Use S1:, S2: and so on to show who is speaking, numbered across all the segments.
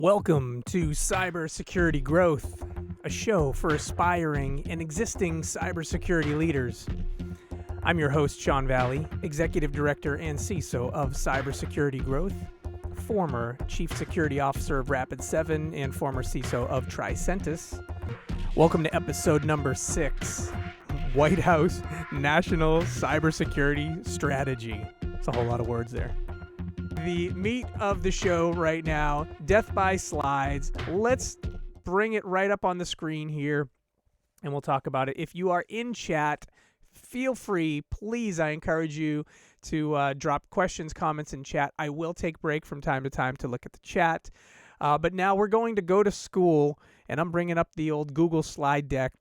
S1: Welcome to Cybersecurity Growth, a show for aspiring and existing cybersecurity leaders. I'm your host, Sean Valley, Executive Director and CISO of Cybersecurity Growth, former Chief Security Officer of Rapid7, and former CISO of Tricentis. Welcome to episode number 6, White House National Cybersecurity Strategy. It's a whole lot of words there. The meat of the show right now, death by slides. Let's bring it right up on the screen here, and we'll talk about it. If you are in chat, feel free, please, I encourage you to drop questions, comments in chat. I will take break from time to time to look at the chat. But now we're going to go to school, and I'm bringing up the old Google slide deck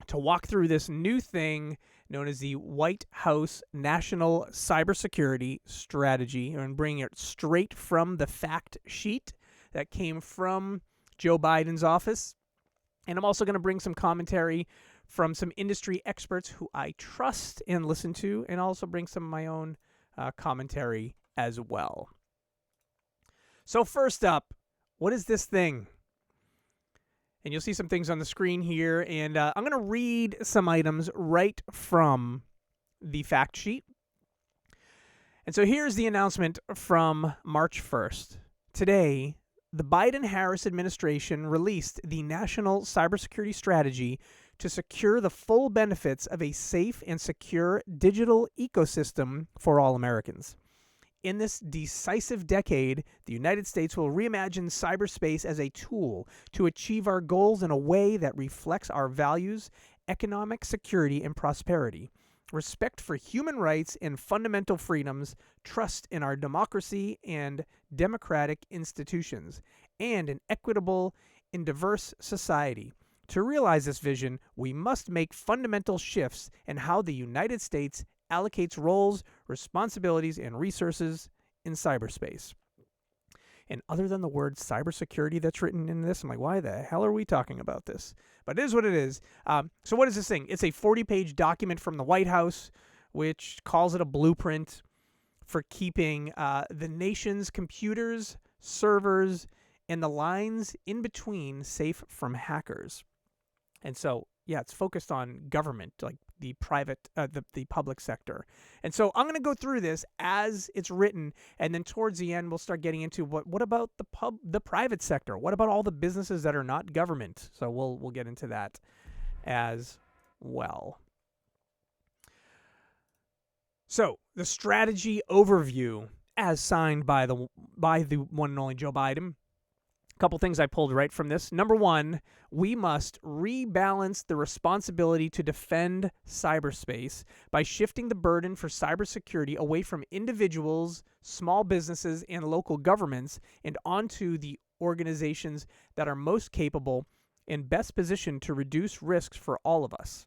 S1: to walk through this new thing known as the White House National Cybersecurity Strategy, and bring it straight from the fact sheet that came from Joe Biden's office. And I'm also going to bring some commentary from some industry experts who I trust and listen to, and also bring some of my own commentary as well. So first up, what is this thing? And you'll see some things on the screen here, and I'm going to read some items right from the fact sheet. And so here's the announcement from March 1st. Today, the Biden-Harris administration released the National Cybersecurity Strategy to secure the full benefits of a safe and secure digital ecosystem for all Americans. In this decisive decade, the United States will reimagine cyberspace as a tool to achieve our goals in a way that reflects our values, economic security and prosperity, respect for human rights and fundamental freedoms, trust in our democracy and democratic institutions, and an equitable and diverse society. To realize this vision, we must make fundamental shifts in how the United States allocates roles, responsibilities, and resources in cyberspace. And other than the word cybersecurity that's written in this, I'm like, why the hell are we talking about this? But it is what it is. So what is this thing? It's a 40-page document from the White House, which calls it a blueprint for keeping the nation's computers, servers, and the lines in between safe from hackers. And so, yeah, it's focused on government, like the private, the public sector. And so I'm going to go through this as it's written, and then towards the end, we'll start getting into what about the private sector? What about all the businesses that are not government? So we'll get into that as well. So the strategy overview, as signed by the one and only Joe Biden. A couple things I pulled right from this. Number one, we must rebalance the responsibility to defend cyberspace by shifting the burden for cybersecurity away from individuals, small businesses, and local governments and onto the organizations that are most capable and best positioned to reduce risks for all of us.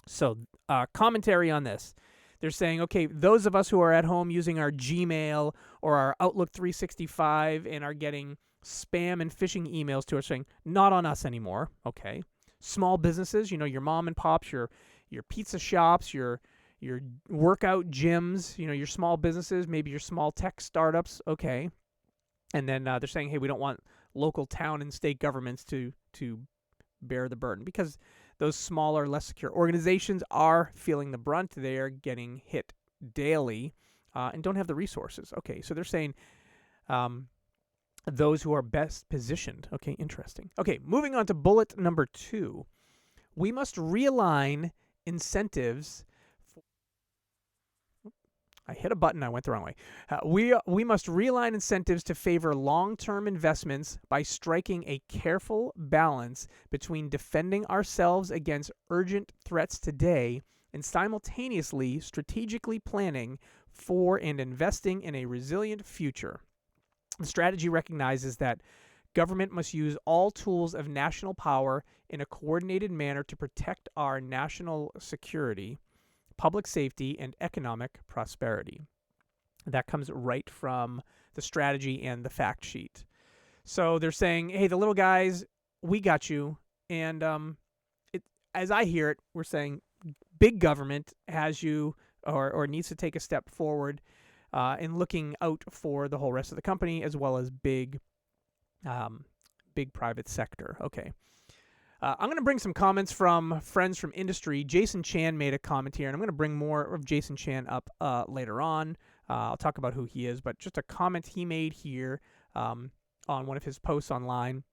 S1: So, commentary on this. They're saying, okay, those of us who are at home using our Gmail or our Outlook 365 and are getting spam and phishing emails to us saying, not on us anymore. Okay. Small businesses, your mom and pops, your pizza shops, your workout gyms, your small businesses, maybe your small tech startups. Okay. And then they're saying, hey, we don't want local town and state governments to bear the burden, because those smaller, less secure organizations are feeling the brunt. They are getting hit daily and don't have the resources. Okay. So they're saying, those who are best positioned. Okay, interesting. Okay, moving on to bullet number 2. We must realign incentives. I hit a button. I went the wrong way. We must realign incentives to favor long-term investments by striking a careful balance between defending ourselves against urgent threats today and simultaneously strategically planning for and investing in a resilient future. The strategy recognizes that government must use all tools of national power in a coordinated manner to protect our national security, public safety, and economic prosperity. That comes right from the strategy and the fact sheet. So they're saying, hey, the little guys, we got you. And as I hear it, we're saying big government has you or needs to take a step forward and looking out for the whole rest of the company, as well as big Big private sector. Okay. I'm going to bring some comments from friends from industry. Jason Chan made a comment here, and I'm going to bring more of Jason Chan up later on. I'll talk about who he is, but just a comment he made here on one of his posts online.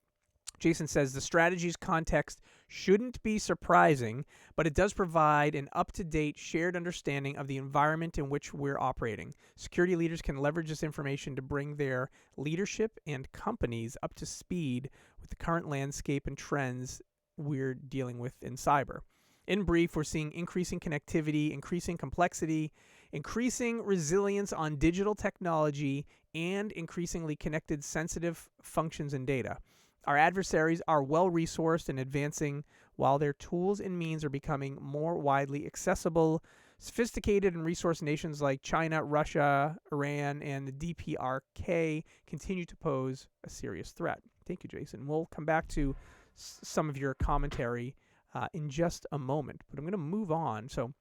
S1: Jason says the strategy's context shouldn't be surprising, but it does provide an up-to-date shared understanding of the environment in which we're operating. Security leaders can leverage this information to bring their leadership and companies up to speed with the current landscape and trends we're dealing with in cyber. In brief, we're seeing increasing connectivity, increasing complexity, increasing resilience on digital technology, and increasingly connected sensitive functions and data. Our adversaries are well-resourced and advancing, while their tools and means are becoming more widely accessible. Sophisticated and resourced nations like China, Russia, Iran, and the DPRK continue to pose a serious threat. Thank you, Jason. We'll come back to some of your commentary in just a moment, but I'm going to move on. So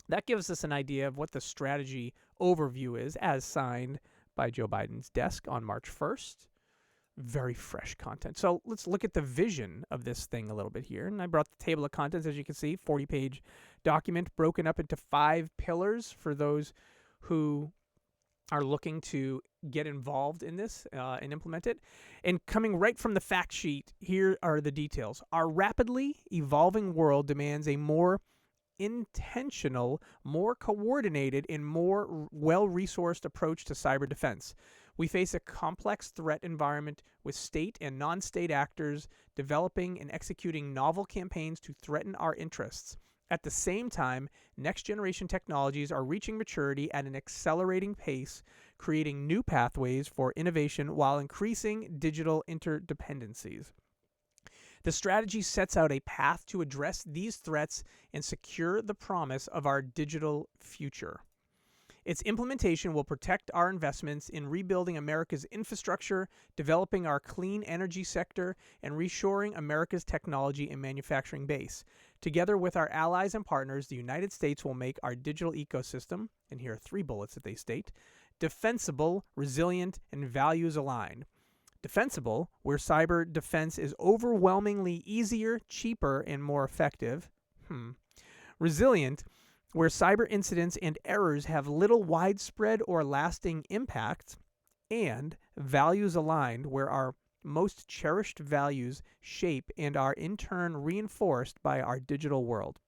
S1: that gives us an idea of what the strategy overview is, as signed by Joe Biden's desk on March 1st. Very fresh content. So let's look at the vision of this thing a little bit here. And I brought the table of contents, as you can see, 40-page document broken up into 5 pillars for those who are looking to get involved in this and implement it. And coming right from the fact sheet, here are the details. Our rapidly evolving world demands a more intentional, more coordinated, and more well-resourced approach to cyber defense. We face a complex threat environment with state and non-state actors developing and executing novel campaigns to threaten our interests. At the same time, next-generation technologies are reaching maturity at an accelerating pace, creating new pathways for innovation while increasing digital interdependencies. The strategy sets out a path to address these threats and secure the promise of our digital future. Its implementation will protect our investments in rebuilding America's infrastructure, developing our clean energy sector, and reshoring America's technology and manufacturing base. Together with our allies and partners, the United States will make our digital ecosystem, and here are 3 bullets that they state, defensible, resilient, and values aligned. Defensible, where cyber defense is overwhelmingly easier, cheaper, and more effective. Resilient, where cyber incidents and errors have little widespread or lasting impact. And values aligned, where our most cherished values shape and are in turn reinforced by our digital world.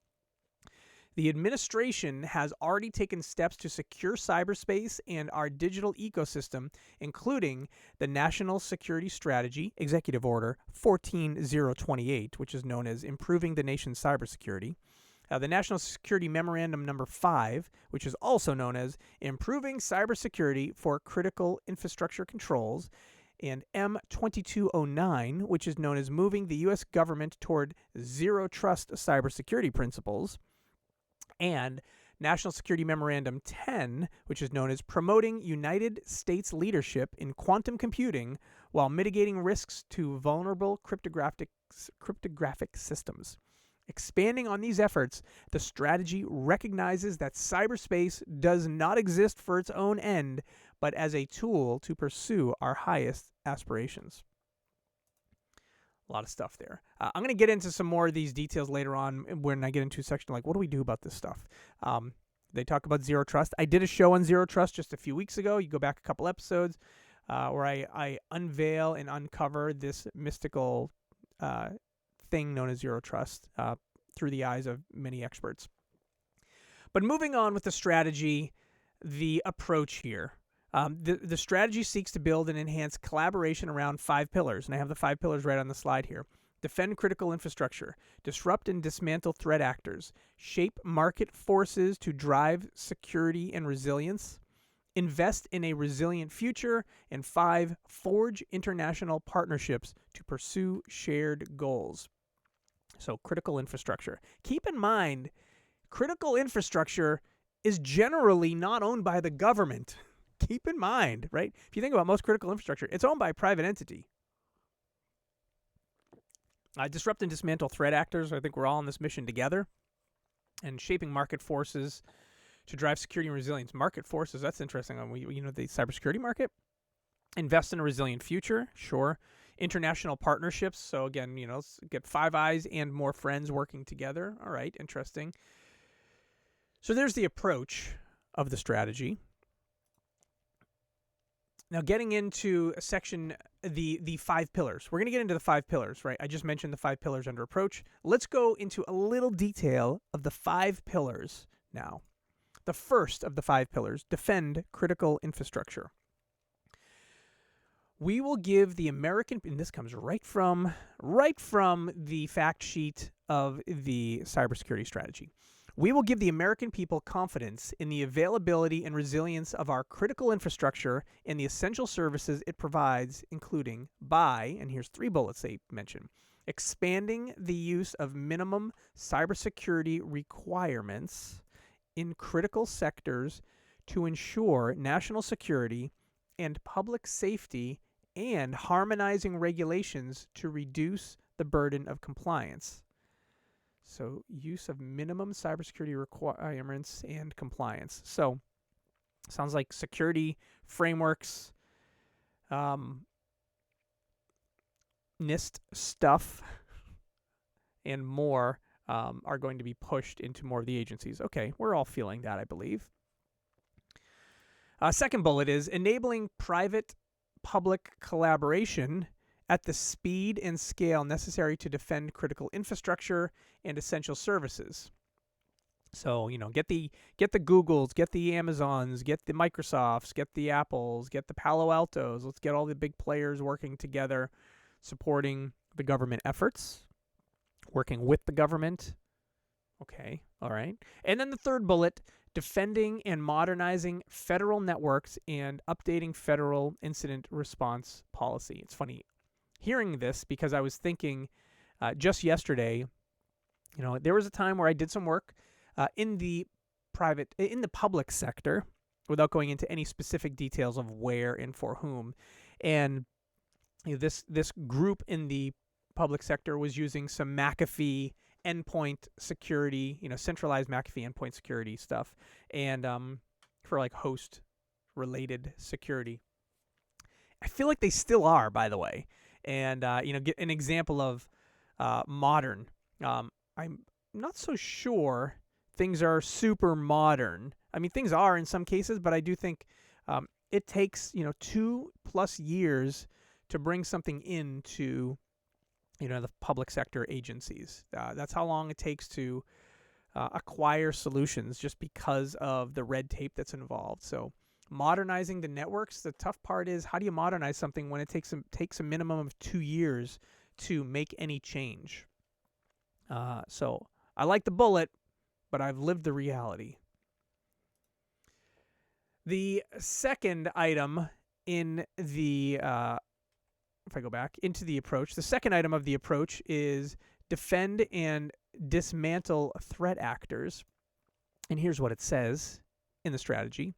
S1: The administration has already taken steps to secure cyberspace and our digital ecosystem, including the National Security Strategy, Executive Order 14028, which is known as Improving the Nation's Cybersecurity, the National Security Memorandum Number 5, which is also known as Improving Cybersecurity for Critical Infrastructure Controls, and M2209, which is known as Moving the U.S. Government Toward Zero Trust Cybersecurity Principles, and National Security Memorandum 10, which is known as Promoting United States Leadership in Quantum Computing while Mitigating Risks to Vulnerable Cryptographic Systems. Expanding on these efforts, the strategy recognizes that cyberspace does not exist for its own end, but as a tool to pursue our highest aspirations. A lot of stuff there. I'm going to get into some more of these details later on when I get into a section like, what do we do about this stuff? They talk about zero trust. I did a show on zero trust just a few weeks ago. You go back a couple episodes where I unveil and uncover this mystical thing known as zero trust through the eyes of many experts. But moving on with the strategy, the approach here. The strategy seeks to build and enhance collaboration around 5 pillars, and I have the 5 pillars right on the slide here. Defend critical infrastructure, disrupt and dismantle threat actors, shape market forces to drive security and resilience, invest in a resilient future, and 5, forge international partnerships to pursue shared goals. So critical infrastructure. Keep in mind, critical infrastructure is generally not owned by the government. Keep in mind, right? If you think about most critical infrastructure, it's owned by a private entity. Disrupt and dismantle threat actors. I think we're all on this mission together. And shaping market forces to drive security and resilience. Market forces, that's interesting. The cybersecurity market. Invest in a resilient future, sure. International partnerships. So again, let's get Five Eyes and more friends working together. All right, interesting. So there's the approach of the strategy. Now, getting into a section, the 5 pillars. We're going to get into the 5 pillars, right? I just mentioned the 5 pillars under approach. Let's go into a little detail of the 5 pillars now. The first of the 5 pillars, defend critical infrastructure. We will give the American, and this comes right from the fact sheet of the cybersecurity strategy. We will give the American people confidence in the availability and resilience of our critical infrastructure and the essential services it provides, including by, and here's 3 bullets they mention, expanding the use of minimum cybersecurity requirements in critical sectors to ensure national security and public safety, and harmonizing regulations to reduce the burden of compliance. So, use of minimum cybersecurity requirements and compliance. So, sounds like security frameworks, NIST stuff, and more are going to be pushed into more of the agencies. Okay, we're all feeling that, I believe. Second bullet is enabling private-public collaboration at the speed and scale necessary to defend critical infrastructure and essential services. So, get the Googles, get the Amazons, get the Microsofts, get the Apples, get the Palo Altos. Let's get all the big players working together, supporting the government efforts, working with the government. Okay, all right. And then the third bullet, defending and modernizing federal networks and updating federal incident response policy. It's funny hearing this because I was thinking just yesterday, there was a time where I did some work in the public sector without going into any specific details of where and for whom. And this group in the public sector was using some McAfee endpoint security, centralized McAfee endpoint security stuff, and for like host related security. I feel like they still are, by the way. And get an example of modern. I'm not so sure things are super modern. I mean, things are in some cases, but I do think it takes 2+ years to bring something into the public sector agencies. That's how long it takes to acquire solutions, just because of the red tape that's involved. So modernizing the networks, the tough part is, how do you modernize something when it takes a minimum of 2 years to make any change? So I like the bullet, but I've lived the reality. The second item in the, if I go back into the approach, the second item of the approach is defend and dismantle threat actors. And here's what it says in the strategy.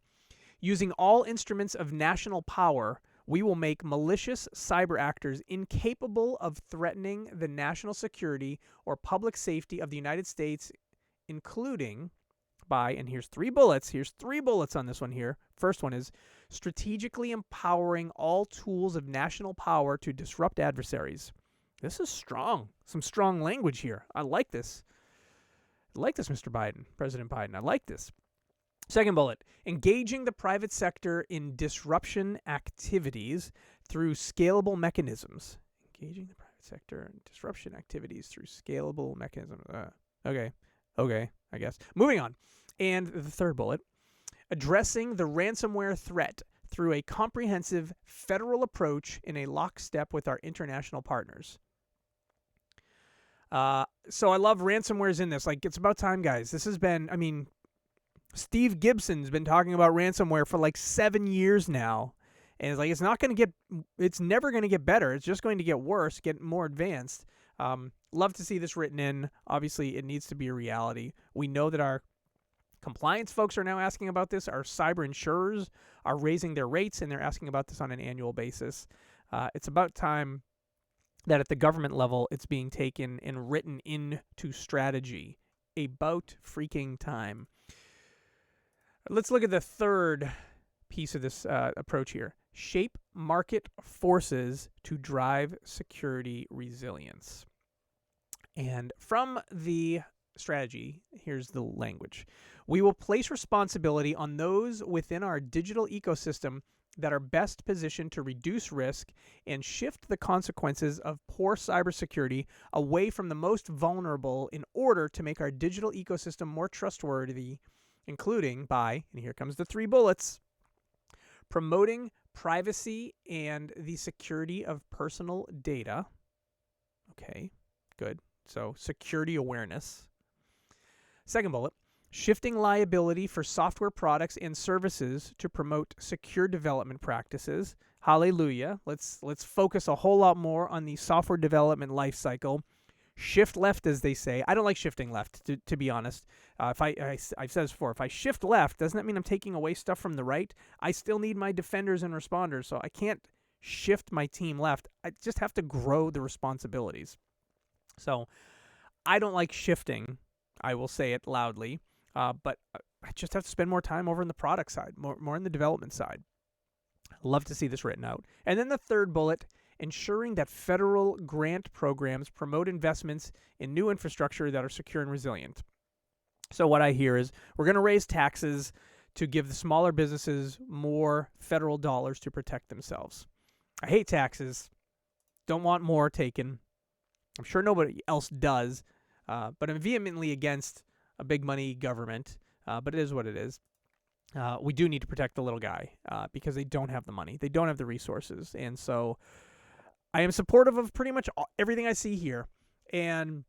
S1: Using all instruments of national power, we will make malicious cyber actors incapable of threatening the national security or public safety of the United States, including by, and here's 3 bullets. Here's 3 bullets on this one here. First one is strategically empowering all tools of national power to disrupt adversaries. This is strong. Some strong language here. I like this. I like this, Mr. Biden, President Biden. I like this. Second bullet, engaging the private sector in disruption activities through scalable mechanisms. Engaging the private sector in disruption activities through scalable mechanisms. Okay, I guess. Moving on. And the third bullet, addressing the ransomware threat through a comprehensive federal approach in a lockstep with our international partners. So I love ransomware's in this. Like, it's about time, guys. This has been, Steve Gibson's been talking about ransomware for like 7 years now. And it's like, it's never going to get better. It's just going to get worse, get more advanced. Love to see this written in. Obviously, it needs to be a reality. We know that our compliance folks are now asking about this. Our cyber insurers are raising their rates, and they're asking about this on an annual basis. It's about time that at the government level, it's being taken and written into strategy. About freaking time. Let's look at the third piece of this approach here. Shape market forces to drive security resilience. And from the strategy, here's the language. We will place responsibility on those within our digital ecosystem that are best positioned to reduce risk and shift the consequences of poor cybersecurity away from the most vulnerable in order to make our digital ecosystem more trustworthy, including by, and here comes the 3 bullets, promoting privacy and the security of personal data. Okay, good. So security awareness. Second bullet, shifting liability for software products and services to promote secure development practices. Hallelujah. Let's focus a whole lot more on the software development lifecycle. Shift left, as they say. I don't like shifting left, to be honest. I've said this before. If I shift left, doesn't that mean I'm taking away stuff from the right? I still need my defenders and responders, so I can't shift my team left. I just have to grow the responsibilities. So I don't like shifting. I will say it loudly. But I just have to spend more time over on the product side, more on the development side. Love to see this written out. And then the third bullet, ensuring that federal grant programs promote investments in new infrastructure that are secure and resilient. So what I hear is we're going to raise taxes to give the smaller businesses more federal dollars to protect themselves. I hate taxes. Don't want more taken. I'm sure nobody else does, but I'm vehemently against a big money government, but it is what it is. We do need to protect the little guy because they don't have the money. They don't have the resources. And so I am supportive of pretty much everything I see here. And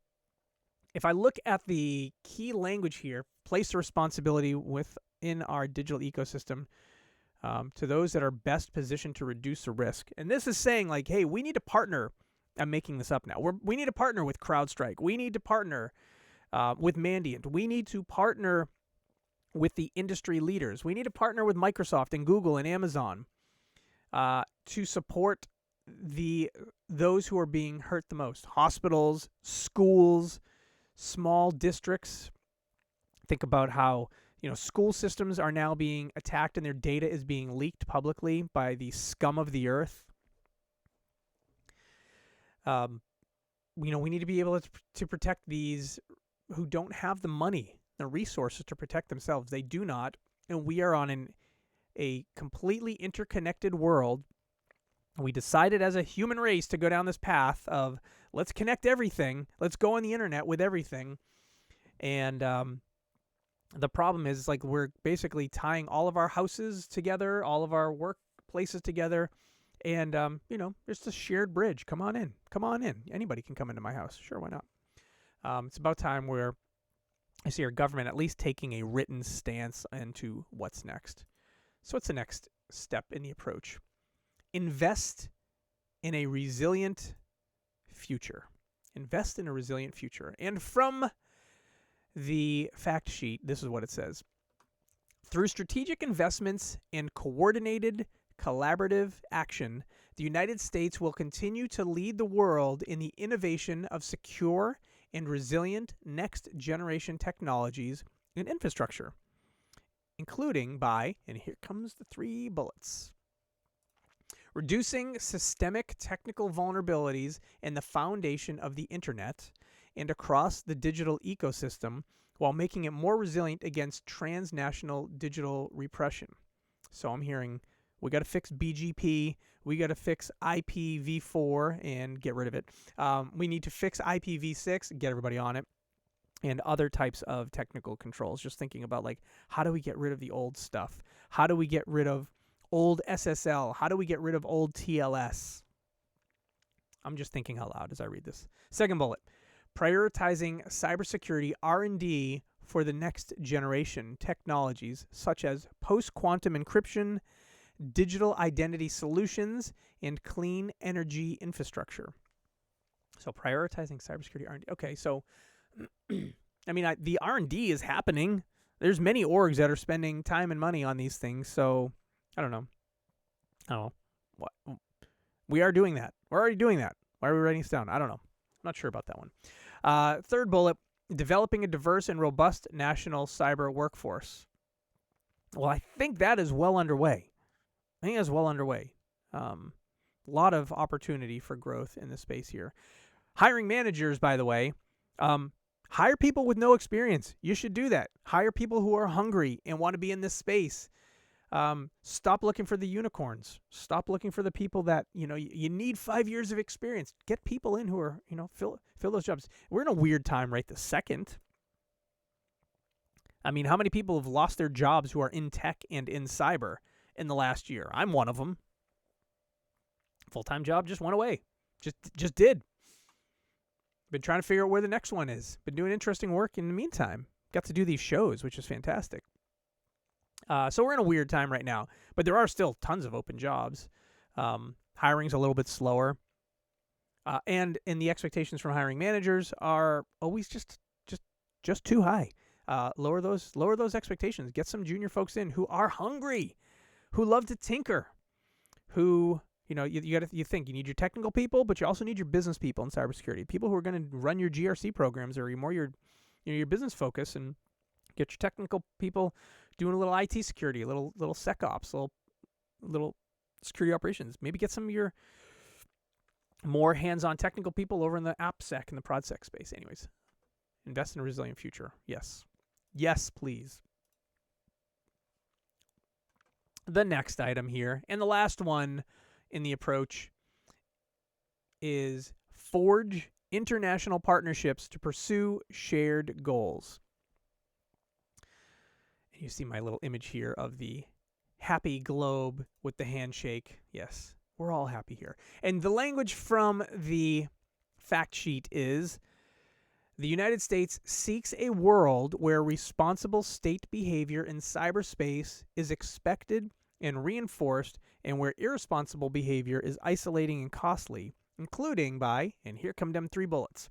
S1: if I look at the key language here, place the responsibility within our digital ecosystem to those that are best positioned to reduce the risk. And this is saying like, hey, we need to partner. I'm making this up now. We need to partner with CrowdStrike. We need to partner with Mandiant. We need to partner with the industry leaders. We need to partner with Microsoft and Google and Amazon to support those who are being hurt the most. Hospitals, schools, small districts. Think about how school systems are now being attacked and their data is being leaked publicly by the scum of the earth. We need to be able to protect these who don't have the money, the resources to protect themselves. They do not, and we are on a completely interconnected world. We decided as a human race to go down this path of let's connect everything. Let's go on the internet with everything. And the problem is like we're basically tying all of our houses together, all of our workplaces together. And, there's a shared bridge. Come on in. Come on in. Anybody can come into my house. Sure, why not? It's about time where I see our government at least taking a written stance into what's next. So what's the next step in the approach? Invest in a resilient future. Invest in a resilient future. And from the fact sheet, this is what it says. Through strategic investments and coordinated collaborative action, the United States will continue to lead the world in the innovation of secure and resilient next-generation technologies and infrastructure, including by, and here comes the 3 bullets, reducing systemic technical vulnerabilities in the foundation of the Internet and across the digital ecosystem while making it more resilient against transnational digital repression. So I'm hearing we got to fix BGP. We got to fix IPv4 and get rid of it. We need to fix IPv6, get everybody on it, and other types of technical controls. Just thinking about like, how do we get rid of the old stuff? How do we get rid of old SSL? How do we get rid of old TLS? I'm just thinking out loud as I read this. Second bullet, prioritizing cybersecurity R&D for the next generation technologies such as post-quantum encryption, digital identity solutions, and clean energy infrastructure. So prioritizing cybersecurity R&D. Okay, so the R&D is happening. There's many orgs that are spending time and money on these things. So I don't know. What we are doing that. We're already doing that. Why are we writing this down? I don't know. I'm not sure about that one. Third bullet, developing a diverse and robust national cyber workforce. Well, I think that is well underway. I think that's well underway. A lot of opportunity for growth in this space here. Hiring managers, by the way, hire people with no experience. You should do that. Hire people who are hungry and want to be in this space. Stop looking for the unicorns. Stop looking for the people that, you need 5 years of experience. Get people in who are, fill those jobs. We're in a weird time right this second. I mean, how many people have lost their jobs who are in tech and in cyber in the last year? I'm one of them. Full-time job just went away. Just did. Been trying to figure out where the next one is. Been doing interesting work in the meantime. Got to do these shows, which is fantastic. So we're in a weird time right now, but there are still tons of open jobs. Hiring's a little bit slower, and the expectations from hiring managers are always just too high. Lower those expectations. Get some junior folks in who are hungry, who love to tinker, who you think you need your technical people, but you also need your business people in cybersecurity. People who are going to run your GRC programs or your business focus, and get your technical people doing a little IT security, a little SecOps, little security operations. Maybe get some of your more hands-on technical people over in the AppSec and the ProdSec space. Anyways, invest in a resilient future. Yes, please. The next item here, and the last one in the approach, is forge international partnerships to pursue shared goals. You see my little image here of the happy globe with the handshake. Yes, we're all happy here. And the language from the fact sheet is: the United States seeks a world where responsible state behavior in cyberspace is expected and reinforced, and where irresponsible behavior is isolating and costly, including by, and here come them 3 bullets,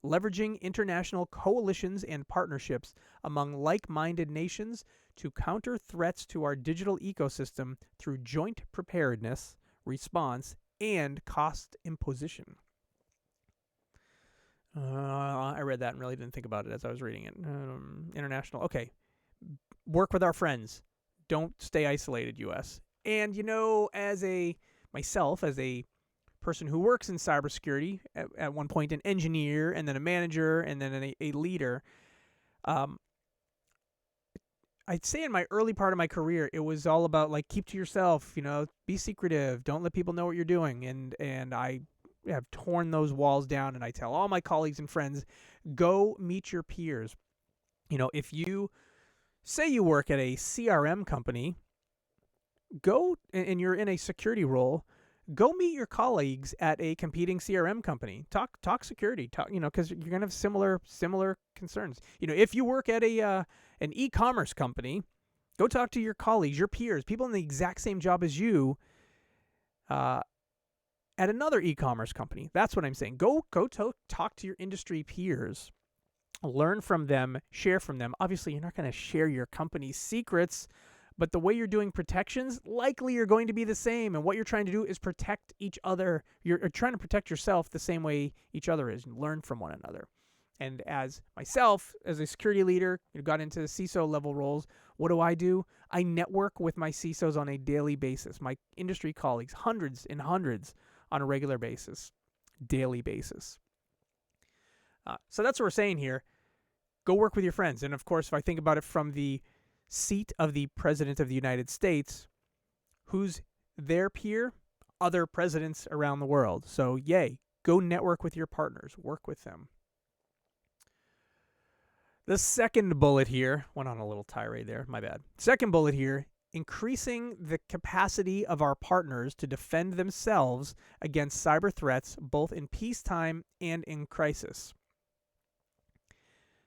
S1: leveraging international coalitions and partnerships among like-minded nations to counter threats to our digital ecosystem through joint preparedness, response, and cost imposition. I read that and really didn't think about it as I was reading it. International. Okay. Work with our friends. Don't stay isolated, U.S. And, as a person who works in cybersecurity, at one point an engineer, and then a manager, and then a leader, I'd say in my early part of my career, it was all about, keep to yourself, be secretive, don't let people know what you're doing. And I have torn those walls down, and I tell all my colleagues and friends, go meet your peers. If you say you work at a CRM company, go, and you're in a security role, go meet your colleagues at a competing CRM company. Talk security. Because you're gonna have similar concerns. If you work at an e-commerce company, go talk to your colleagues, your peers, people in the exact same job as you, at another e-commerce company. That's what I'm saying. Go talk to your industry peers. Learn from them, share from them. Obviously, you're not going to share your company's secrets, but the way you're doing protections, likely you're going to be the same. And what you're trying to do is protect each other. You're trying to protect yourself the same way each other is, and learn from one another. And as myself, as a security leader, got into CISO level roles, what do? I network with my CISOs on a daily basis, my industry colleagues, hundreds and hundreds on a regular basis, daily basis. So that's what we're saying here. Go work with your friends. And of course, if I think about it from the seat of the President of the United States, who's their peer? Other presidents around the world. So yay, go network with your partners. Work with them. The second bullet here, went on a little tirade there, my bad. Second bullet here, increasing the capacity of our partners to defend themselves against cyber threats, both in peacetime and in crisis.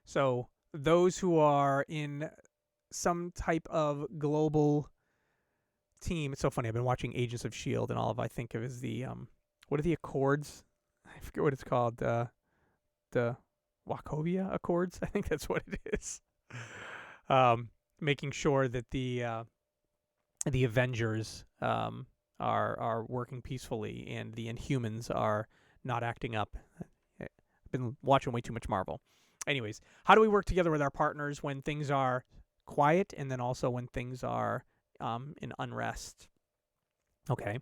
S1: So those who are in some type of global team, it's so funny, I've been watching Agents of S.H.I.E.L.D. and all of I think of is the, what are the Accords? I forget what it's called, the Wachovia Accords, I think that's what it is. Making sure that the Avengers are working peacefully and the Inhumans are not acting up. I've been watching way too much Marvel. Anyways, how do we work together with our partners when things are quiet and then also when things are in unrest? Okay.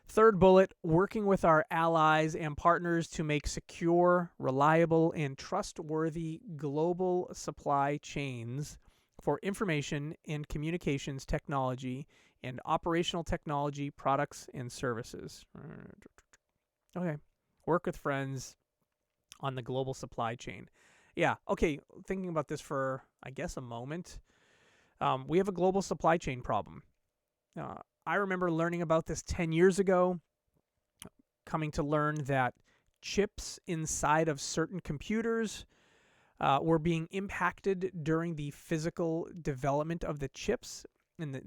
S1: Third bullet, working with our allies and partners to make secure, reliable, and trustworthy global supply chains for information and communications technology and operational technology products and services. Okay. Work with friends on the global supply chain. Yeah. Okay. Thinking about this for, I guess, a moment. We have a global supply chain problem. I remember learning about this 10 years ago, coming to learn that chips inside of certain computers were being impacted during the physical development of the chips. And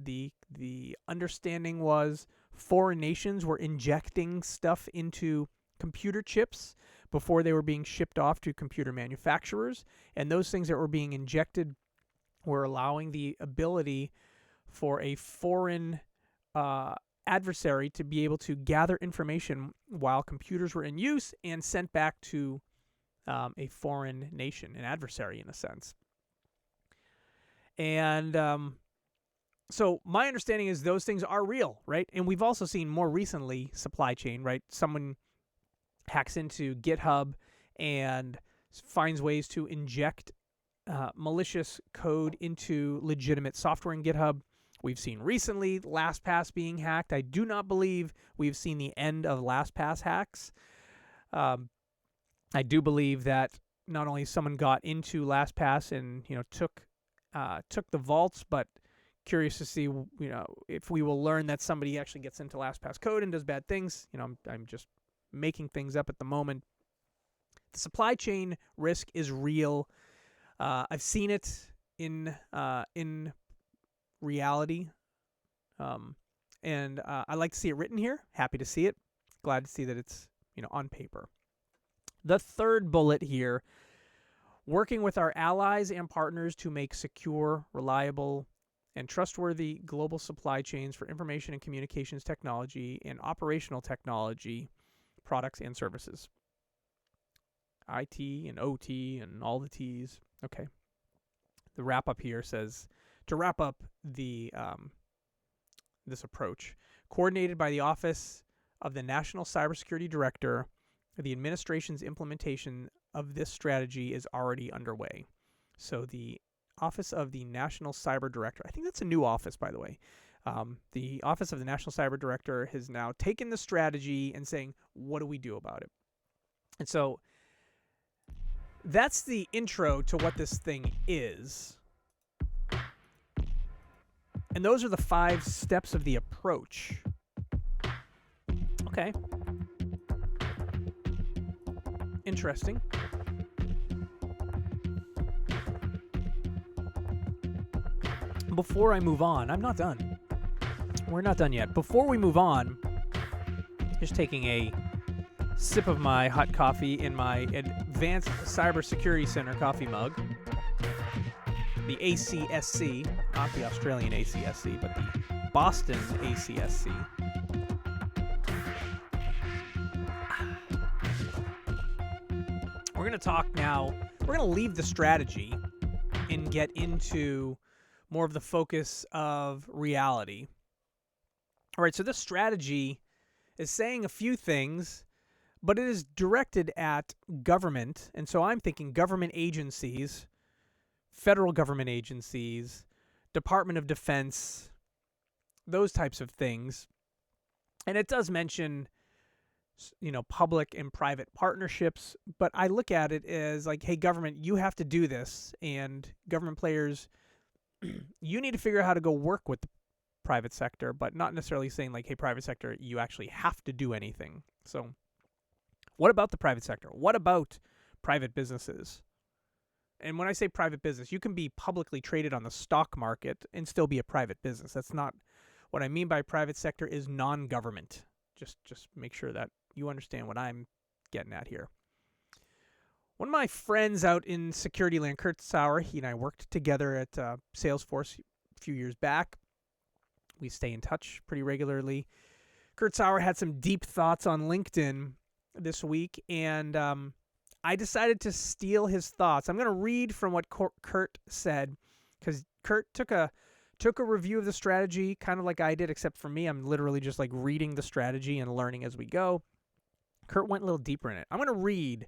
S1: the understanding was foreign nations were injecting stuff into computer chips before they were being shipped off to computer manufacturers. And those things that were being injected were allowing the ability for a foreign adversary to be able to gather information while computers were in use and sent back to a foreign nation, an adversary in a sense. And so my understanding is those things are real, right? And we've also seen more recently supply chain, right? Someone hacks into GitHub and finds ways to inject malicious code into legitimate software in GitHub. We've seen recently LastPass being hacked. I do not believe we've seen the end of LastPass hacks. I do believe that not only someone got into LastPass and took the vaults, but curious to see if we will learn that somebody actually gets into LastPass code and does bad things. I'm just making things up at the moment. The supply chain risk is real. I've seen it in reality, and I like to see it written here. Happy to see it. Glad to see that it's on paper. The third bullet here, working with our allies and partners to make secure, reliable, and trustworthy global supply chains for information and communications technology and operational technology products and services. IT and OT and all the T's. Okay. The wrap up here says, to wrap up the this approach, coordinated by the Office of the National Cybersecurity Director, the administration's implementation of this strategy is already underway. So the Office of the National Cyber Director, I think that's a new office, by the way. The Office of the National Cyber Director has now taken the strategy and saying, what do we do about it? And so that's the intro to what this thing is. And those are the 5 steps of the approach. Okay. Interesting. Before I move on, I'm not done. We're not done yet. Before we move on, just taking a sip of my hot coffee in my Advanced Cybersecurity Center coffee mug. The ACSC, not the Australian ACSC, but the Boston ACSC. We're going to talk now, we're going to leave the strategy and get into more of the focus of reality. All right, so this strategy is saying a few things, but it is directed at government, and so I'm thinking government agencies, federal government agencies, Department of Defense, those types of things. And it does mention, public and private partnerships, but I look at it as like, hey, government, you have to do this, and government players, you need to figure out how to go work with the private sector, but not necessarily saying like, hey, private sector, you actually have to do anything. So what about the private sector? What about private businesses? And when I say private business, you can be publicly traded on the stock market and still be a private business. That's not what I mean by private sector is non-government. Just make sure that you understand what I'm getting at here. One of my friends out in security land, Kurt Sauer, he and I worked together at Salesforce a few years back. We stay in touch pretty regularly. Kurt Sauer had some deep thoughts on LinkedIn this week, and I decided to steal his thoughts. I'm going to read from what Kurt said, because Kurt took took a review of the strategy, kind of like I did, except for me, I'm literally just like reading the strategy and learning as we go. Kurt went a little deeper in it. I'm going to read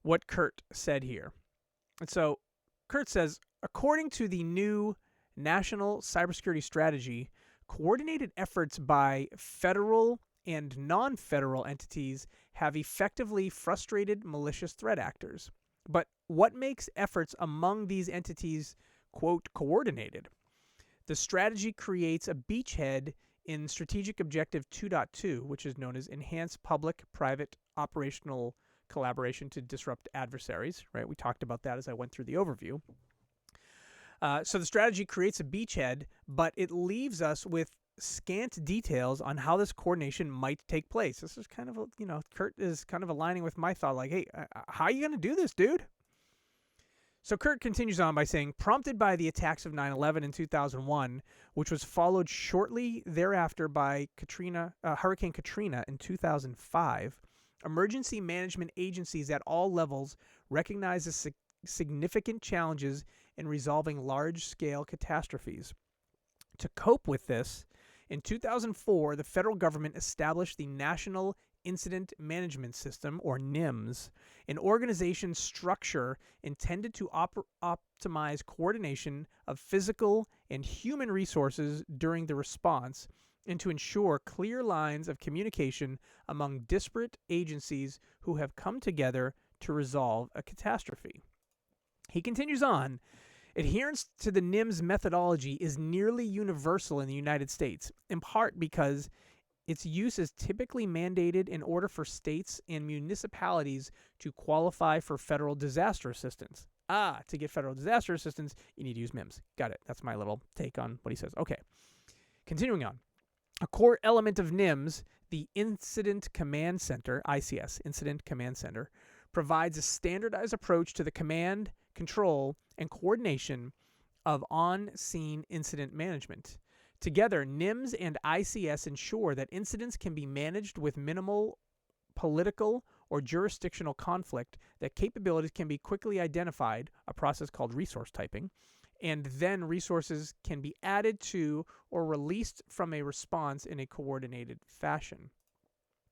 S1: what Kurt said here. And so Kurt says, according to the new National Cybersecurity Strategy, coordinated efforts by federal and non-federal entities have effectively frustrated malicious threat actors. But what makes efforts among these entities, quote, coordinated? The strategy creates a beachhead in Strategic Objective 2.2, which is known as Enhanced Public-Private Operational Collaboration to Disrupt Adversaries, right? We talked about that as I went through the overview. So the strategy creates a beachhead, but it leaves us with scant details on how this coordination might take place. This is kind of, Kurt is kind of aligning with my thought, like, hey, how are you going to do this, dude? So Kurt continues on by saying, prompted by the attacks of 9/11 in 2001, which was followed shortly thereafter by Hurricane Katrina in 2005, emergency management agencies at all levels recognize the significant challenges in resolving large-scale catastrophes. To cope with this, in 2004, the federal government established the National Incident Management System, or NIMS, an organization structure intended to optimize coordination of physical and human resources during the response and to ensure clear lines of communication among disparate agencies who have come together to resolve a catastrophe. He continues on, adherence to the NIMS methodology is nearly universal in the United States, in part because its use is typically mandated in order for states and municipalities to qualify for federal disaster assistance. To get federal disaster assistance, you need to use MIMS. Got it. That's my little take on what he says. Okay. Continuing on. A core element of NIMS, the Incident Command Center, ICS, Incident Command Center, provides a standardized approach to the command, control, and coordination of on-scene incident management. Together, NIMS and ICS ensure that incidents can be managed with minimal political or jurisdictional conflict, that capabilities can be quickly identified, a process called resource typing, and then resources can be added to or released from a response in a coordinated fashion.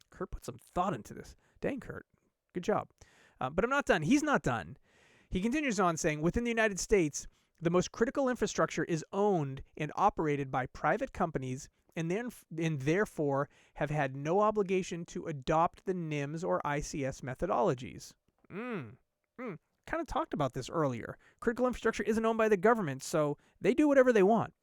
S1: Kurt put some thought into this. Dang, Kurt. Good job. But I'm not done. He's not done. He continues on saying, within the United States, the most critical infrastructure is owned and operated by private companies and therefore have had no obligation to adopt the NIMS or ICS methodologies. Kind of talked about this earlier. Critical infrastructure isn't owned by the government, so they do whatever they want.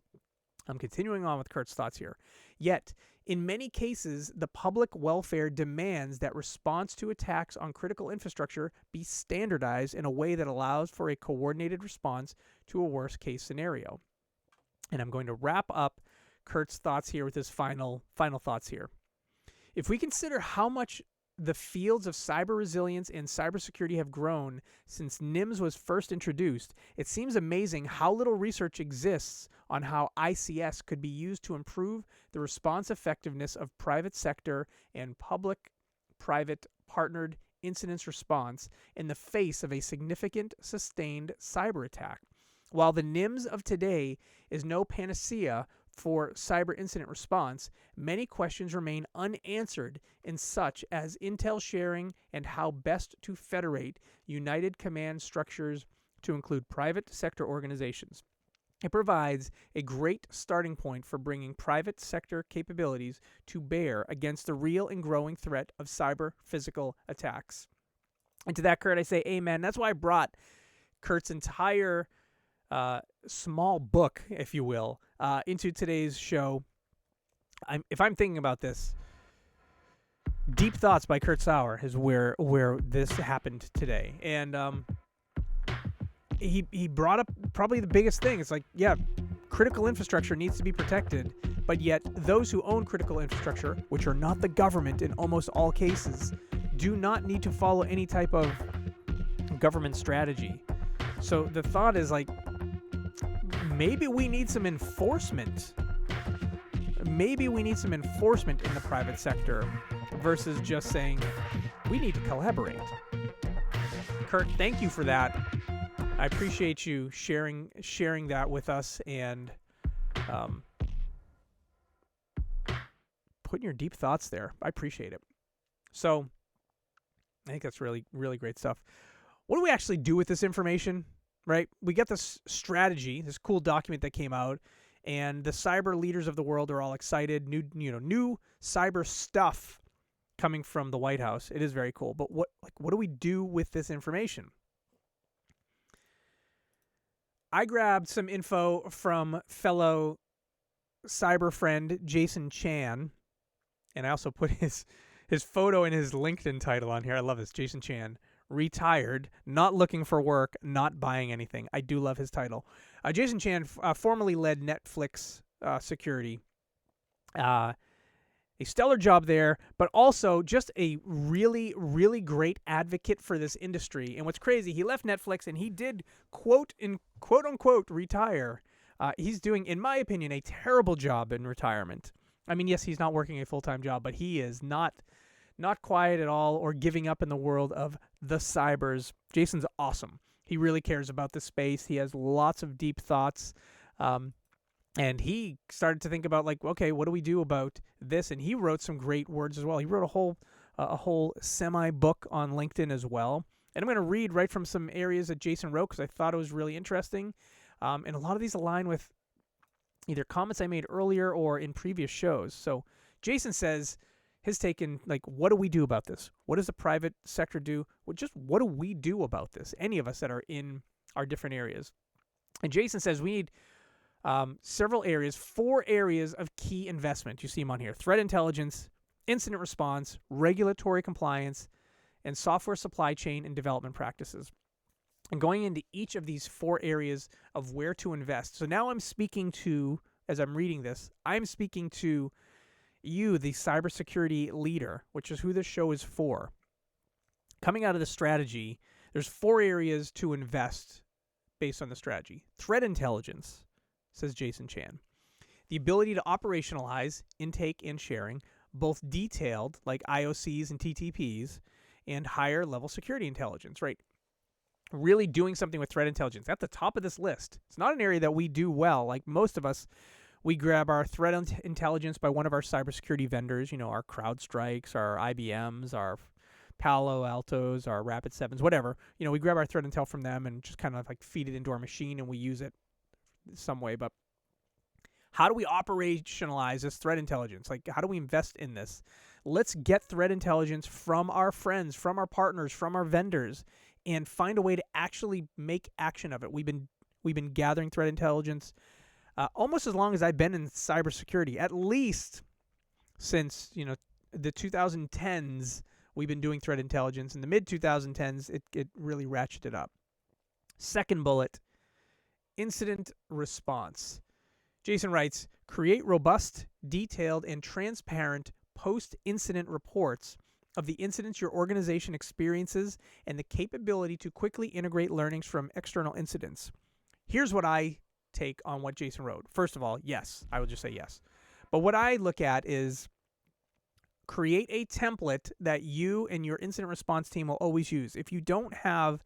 S1: I'm continuing on with Kurt's thoughts here. Yet, in many cases, the public welfare demands that response to attacks on critical infrastructure be standardized in a way that allows for a coordinated response to a worst-case scenario. And I'm going to wrap up Kurt's thoughts here with his final thoughts here. If we consider how much the fields of cyber resilience and cybersecurity have grown since NIMS was first introduced, it seems amazing how little research exists on how ICS could be used to improve the response effectiveness of private sector and public-private partnered incident response in the face of a significant sustained cyber attack. While the NIMS of today is no panacea for cyber incident response, many questions remain unanswered in such as intel sharing and how best to federate united command structures to include private sector organizations. It provides a great starting point for bringing private sector capabilities to bear against the real and growing threat of cyber physical attacks. And to that, Kurt, I say amen. That's why I brought Kurt's entire small book, if you will, into today's show. If I'm thinking about this, Deep Thoughts by Kurt Sauer is where this happened today. And he brought up probably the biggest thing. It's like, yeah, critical infrastructure needs to be protected, but yet those who own critical infrastructure, which are not the government in almost all cases, do not need to follow any type of government strategy. So the thought is like, maybe we need some enforcement. Maybe we need some enforcement in the private sector versus just saying, we need to collaborate. Kurt, thank you for that. I appreciate you sharing that with us, and putting your deep thoughts there. I appreciate it. So I think that's really, really great stuff. What do we actually do with this information, right? We get this strategy, this cool document that came out, and the cyber leaders of the world are all excited. New cyber stuff coming from the White House. It is very cool. But what do we do with this information? I grabbed some info from fellow cyber friend Jason Chan, and I also put his photo and his LinkedIn title on here. I love this. Jason Chan, retired, not looking for work, not buying anything. I do love his title. Jason Chan formerly led Netflix security. A stellar job there, but also just a really, really great advocate for this industry. And what's crazy, he left Netflix and he did quote unquote retire. He's doing, in my opinion, a terrible job in retirement. I mean, yes, he's not working a full-time job, but he is not quiet at all or giving up in the world of the cybers. Jason's awesome. He really cares about the space. He has lots of deep thoughts. And he started to think about, like, okay, what do we do about this? And he wrote some great words as well. He wrote a whole semi-book on LinkedIn as well. And I'm going to read right from some areas that Jason wrote because I thought it was really interesting. And a lot of these align with either comments I made earlier or in previous shows. So Jason says his take in, like, what do we do about this? What does the private sector do? Well, just what do we do about this? Any of us that are in our different areas. And Jason says we need several areas, 4 areas of key investment. You see them on here: threat intelligence, incident response, regulatory compliance, and software supply chain and development practices. And going into each of these 4 areas of where to invest. So now I'm speaking to, as I'm reading this, I'm speaking to you, the cybersecurity leader, which is who this show is for. Coming out of the strategy, there's 4 areas to invest based on the strategy. Threat intelligence, says Jason Chan. The ability to operationalize intake and sharing, both detailed, like IOCs and TTPs, and higher level security intelligence, right? Really doing something with threat intelligence at the top of this list. It's not an area that we do well. Like most of us, we grab our threat intelligence by one of our cybersecurity vendors, our CrowdStrikes, our IBMs, our Palo Altos, our Rapid7s, whatever. We grab our threat intel from them and just kind of like feed it into our machine and we use it some way. But how do we operationalize this threat intelligence? Like, how do we invest in this? Let's get threat intelligence from our friends, from our partners, from our vendors, and find a way to actually make action of it. We've been gathering threat intelligence almost as long as I've been in cybersecurity, at least since the 2010s. We've been doing threat intelligence. In the mid 2010s, it really ratcheted up. Second bullet: incident response. Jason writes, create robust, detailed, and transparent post-incident reports of the incidents your organization experiences and the capability to quickly integrate learnings from external incidents. Here's what I take on what Jason wrote. First of all, yes, I will just say yes. But what I look at is create a template that you and your incident response team will always use. If you don't have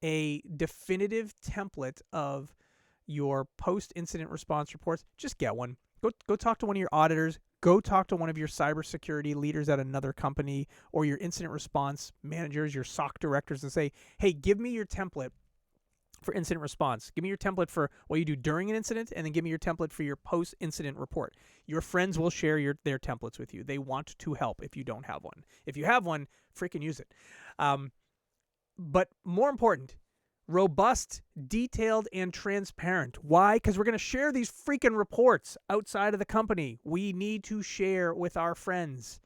S1: a definitive template of your post-incident response reports, just get one. Go talk to one of your auditors. Go talk to one of your cybersecurity leaders at another company or your incident response managers, your SOC directors, and say, hey, give me your template for incident response. Give me your template for what you do during an incident, and then give me your template for your post-incident report. Your friends will share their templates with you. They want to help if you don't have one. If you have one, freaking use it. But more important, robust, detailed, and transparent. Why? Because we're going to share these freaking reports outside of the company. We need to share with our friends.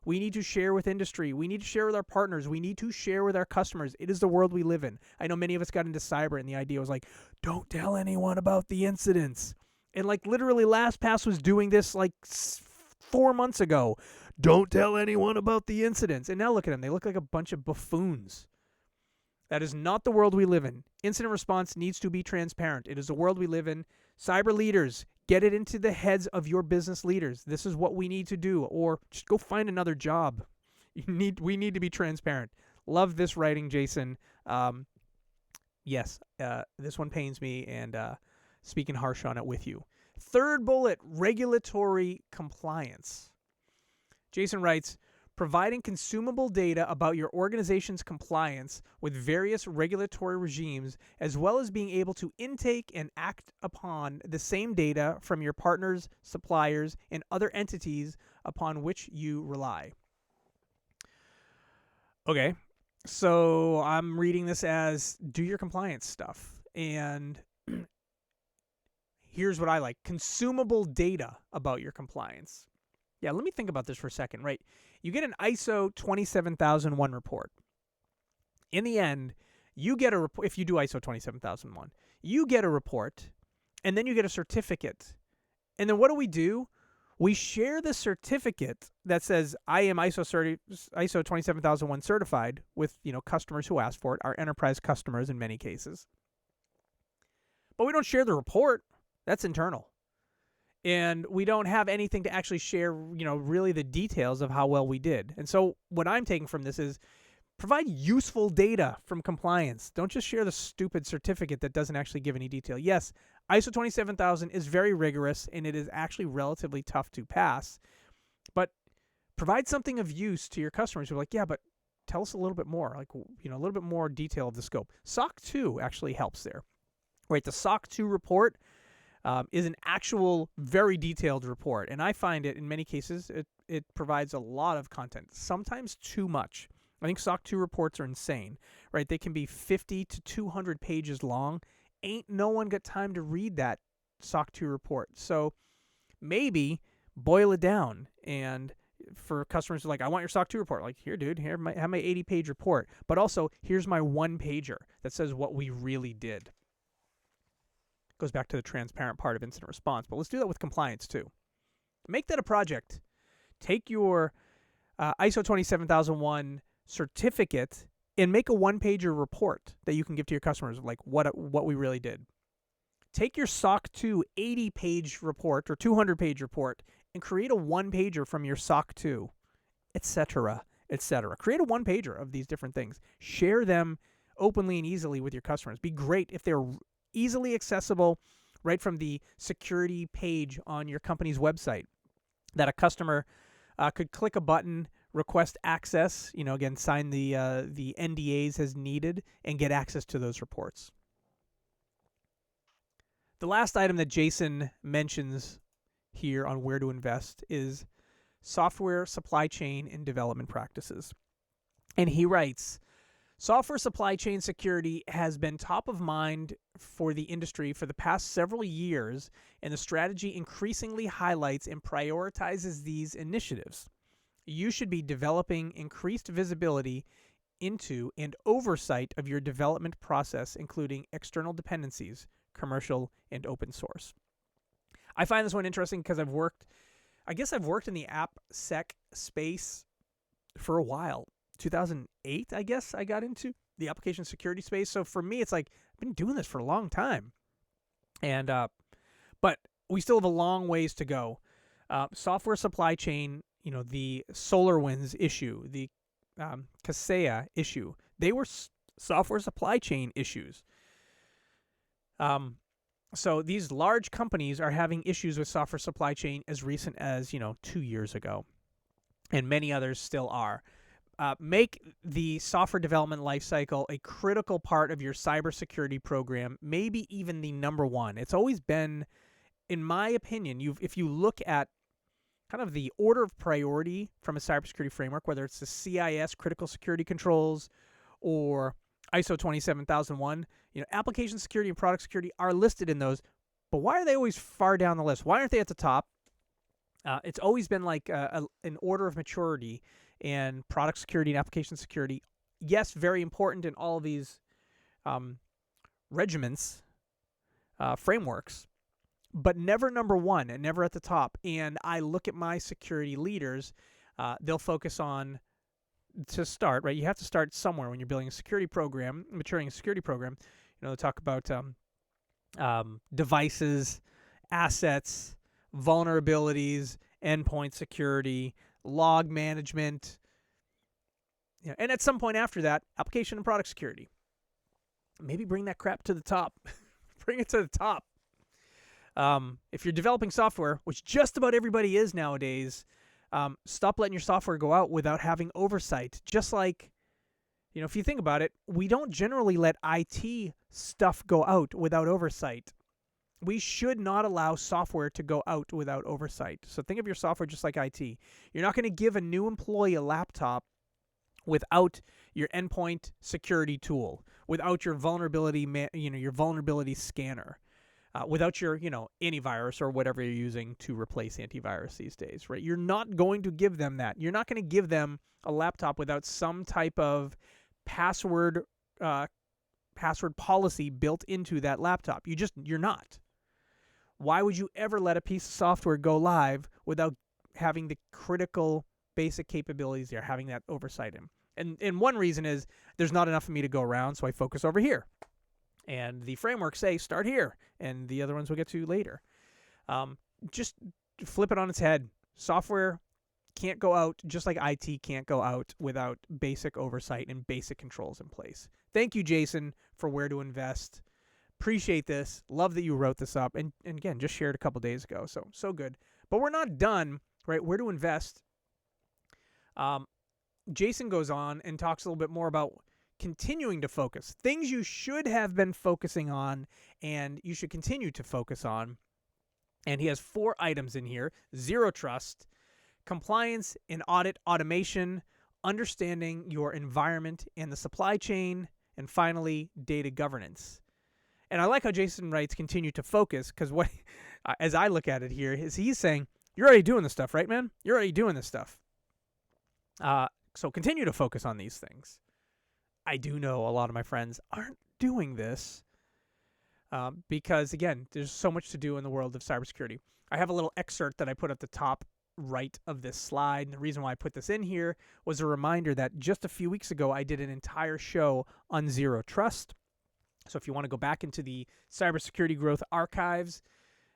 S1: We need to share with industry. We need to share with our partners. We need to share with our customers. It is the world we live in. I know many of us got into cyber and the idea was like, don't tell anyone about the incidents. And like literally LastPass was doing this like 4 months ago. Don't tell anyone about the incidents. And now look at them. They look like a bunch of buffoons. That is not the world we live in. Incident response needs to be transparent. It is the world we live in. Cyber leaders, get it into the heads of your business leaders. This is what we need to do, or just go find another job. We need to be transparent. Love this writing, Jason. Yes, this one pains me, and speaking harsh on it with you. Third bullet, regulatory compliance. Jason writes, providing consumable data about your organization's compliance with various regulatory regimes, as well as being able to intake and act upon the same data from your partners, suppliers, and other entities upon which you rely. Okay, so I'm reading this as do your compliance stuff. And here's what I like. Consumable data about your compliance. Yeah, let me think about this for a second, right? You get an ISO 27001 report. In the end, you get a report. If you do ISO 27001, you get a report, and then you get a certificate. And then what do? We share the certificate that says I am ISO 27001 certified with customers who ask for it, our enterprise customers in many cases. But we don't share the report. That's internal. And we don't have anything to actually share, really the details of how well we did. And so what I'm taking from this is provide useful data from compliance. Don't just share the stupid certificate that doesn't actually give any detail. Yes, ISO 27000 is very rigorous, and it is actually relatively tough to pass. But provide something of use to your customers who are like, yeah, but tell us a little bit more, a little bit more detail of the scope. SOC 2 actually helps there. Right, the SOC 2 report is an actual very detailed report. And I find it, in many cases, it provides a lot of content, sometimes too much. I think SOC 2 reports are insane, right? They can be 50 to 200 pages long. Ain't no one got time to read that SOC 2 report. So maybe boil it down. And for customers who are like, I want your SOC 2 report. Like, here, dude, have my 80-page report. But also, here's my one-pager that says what we really did. Goes back to the transparent part of incident response. But let's do that with compliance too. Make that a project. Take your ISO 27001 certificate and make a one-pager report that you can give to your customers of like what we really did. Take your SOC 2 80-page report or 200-page report and create a one-pager from your SOC 2, etc., etc. Create a one-pager of these different things. Share them openly and easily with your customers. Be great if they're easily accessible right from the security page on your company's website, that a customer could click a button, request access, again, sign the NDAs as needed, and get access to those reports. The last item that Jason mentions here on where to invest is software supply chain and development practices. And he writes, software supply chain security has been top of mind for the industry for the past several years, and the strategy increasingly highlights and prioritizes these initiatives. You should be developing increased visibility into and oversight of your development process, including external dependencies, commercial, and open source. I find this one interesting because I've worked in the AppSec space for a while. 2008, I guess, I got into the application security space. So for me, it's like, I've been doing this for a long time. And, but we still have a long ways to go. Software supply chain, the SolarWinds issue, the Kaseya issue, they were software supply chain issues. So these large companies are having issues with software supply chain as recent as, 2 years ago. And many others still are. Make the software development lifecycle a critical part of your cybersecurity program, maybe even the number one. It's always been, in my opinion, if you look at kind of the order of priority from a cybersecurity framework, whether it's the CIS, critical security controls, or ISO 27001, application security and product security are listed in those. But why are they always far down the list? Why aren't they at the top? It's always been like an order of maturity. And product security and application security, yes, very important in all of these regiments, frameworks, but never number one and never at the top. And I look at my security leaders, they'll focus on, to start, right? You have to start somewhere when you're building a security program, maturing a security program. They'll talk about devices, assets, vulnerabilities, endpoint security, log management, and at some point after that, application and product security. Maybe bring that crap to the top. Bring it to the top. If you're developing software, which just about everybody is nowadays, stop letting your software go out without having oversight. Just like, if you think about it, we don't generally let IT stuff go out without oversight. We should not allow software to go out without oversight. So think of your software just like IT. You're not going to give a new employee a laptop without your endpoint security tool, without your vulnerability, your vulnerability scanner, without your, antivirus or whatever you're using to replace antivirus these days, right? You're not going to give them that. You're not going to give them a laptop without some type of password policy built into that laptop. You're not. Why would you ever let a piece of software go live without having the critical basic capabilities there, having that oversight in? And one reason is there's not enough for me to go around, so I focus over here. And the frameworks say start here, and the other ones we'll get to later. Just flip it on its head. Software can't go out, just like IT can't go out without basic oversight and basic controls in place. Thank you, Jason, for Where to Invest. Appreciate this. Love that you wrote this up. And again, just shared a couple days ago. So good. But we're not done, right? Where to Invest. Jason goes on and talks a little bit more about continuing to focus. Things you should have been focusing on and you should continue to focus on. And he has 4 items in here. Zero trust, compliance and audit automation, understanding your environment and the supply chain, and finally, data governance. And I like how Jason writes continue to focus, because what, as I look at it here, is he's saying, you're already doing this stuff, right, man? You're already doing this stuff. So continue to focus on these things. I do know a lot of my friends aren't doing this because, again, there's so much to do in the world of cybersecurity. I have a little excerpt that I put at the top right of this slide. And the reason why I put this in here was a reminder that just a few weeks ago, I did an entire show on zero trust. So if you want to go back into the Cybersecurity Growth archives,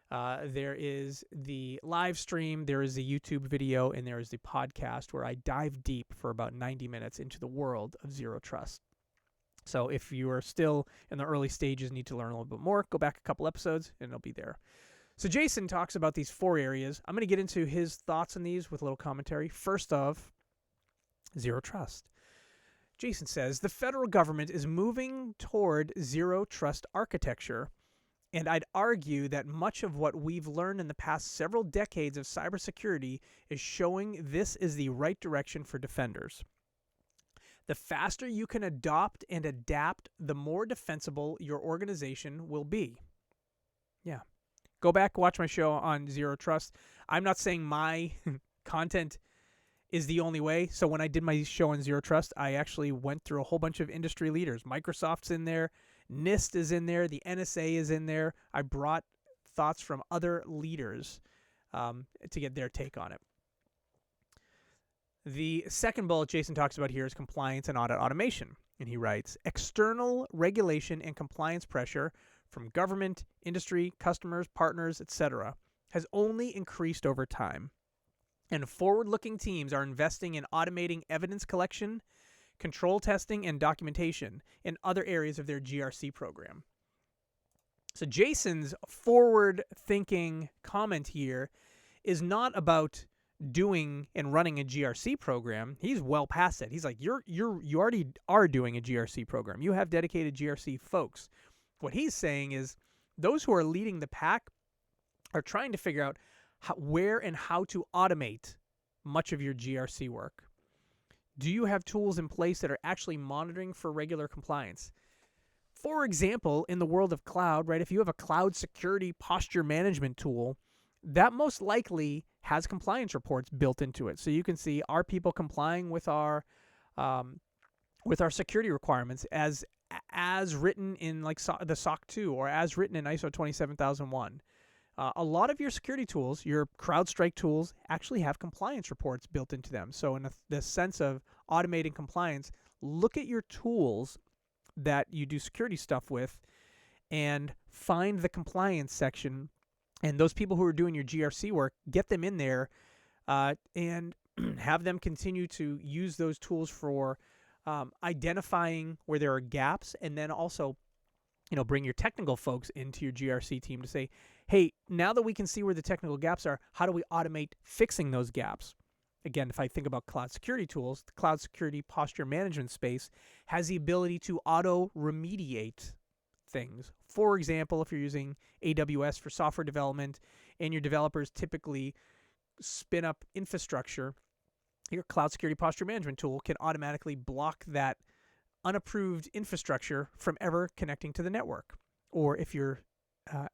S1: there is the live stream, there is the YouTube video, and there is the podcast where I dive deep for about 90 minutes into the world of zero trust. So if you are still in the early stages, need to learn a little bit more, go back a couple episodes, and it'll be there. So Jason talks about these 4 areas. I'm going to get into his thoughts on these with a little commentary. First off, zero trust. Jason says, the federal government is moving toward zero trust architecture, and I'd argue that much of what we've learned in the past several decades of cybersecurity is showing this is the right direction for defenders. The faster you can adopt and adapt, the more defensible your organization will be. Yeah. Go back, watch my show on zero trust. I'm not saying my content is the only way. So when I did my show on zero trust, I actually went through a whole bunch of industry leaders. Microsoft's in there, NIST is in there, the NSA is in there. I brought thoughts from other leaders to get their take on it. The second bullet Jason talks about here is compliance and audit automation. And he writes, external regulation and compliance pressure from government, industry, customers, partners, etc. has only increased over time. And forward-looking teams are investing in automating evidence collection, control testing, and documentation in other areas of their GRC program. So Jason's forward-thinking comment here is not about doing and running a GRC program. He's well past it. He's like, you already are doing a GRC program. You have dedicated GRC folks. What he's saying is those who are leading the pack are trying to figure out where and how to automate much of your GRC work. Do you have tools in place that are actually monitoring for regular compliance? For example, in the world of cloud, right? If you have a cloud security posture management tool, that most likely has compliance reports built into it. So you can see, are people complying with our security requirements as written in like the SOC 2 or as written in ISO 27001. A lot of your security tools, your CrowdStrike tools, actually have compliance reports built into them. So in the sense of automating compliance, look at your tools that you do security stuff with and find the compliance section. And those people who are doing your GRC work, get them in there and have them continue to use those tools for identifying where there are gaps, and then also, bring your technical folks into your GRC team to say, hey, now that we can see where the technical gaps are, how do we automate fixing those gaps? Again, if I think about cloud security tools, the cloud security posture management space has the ability to auto-remediate things. For example, if you're using AWS for software development and your developers typically spin up infrastructure, your cloud security posture management tool can automatically block that unapproved infrastructure from ever connecting to the network. Or if your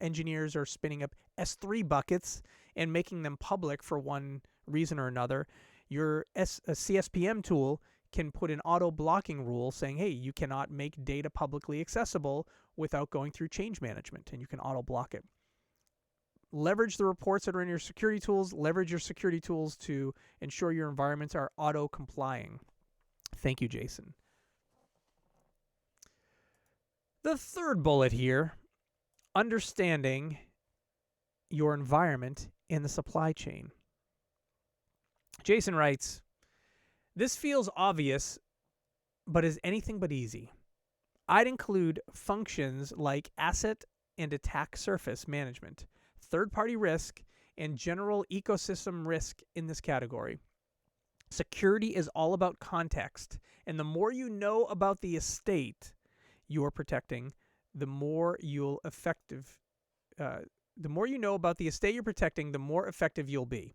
S1: engineers are spinning up S3 buckets and making them public for one reason or another, your CSPM tool can put an auto-blocking rule saying, hey, you cannot make data publicly accessible without going through change management, and you can auto-block it. Leverage the reports that are in your security tools. Leverage your security tools to ensure your environments are auto-complying. Thank you, Jason. The third bullet here, understanding your environment in the supply chain. Jason writes, this feels obvious, but is anything but easy. I'd include functions like asset and attack surface management, third-party risk, and general ecosystem risk in this category. Security is all about context, and the more you know about the estate you're protecting, the more you know about the estate you're protecting, the more effective you'll be.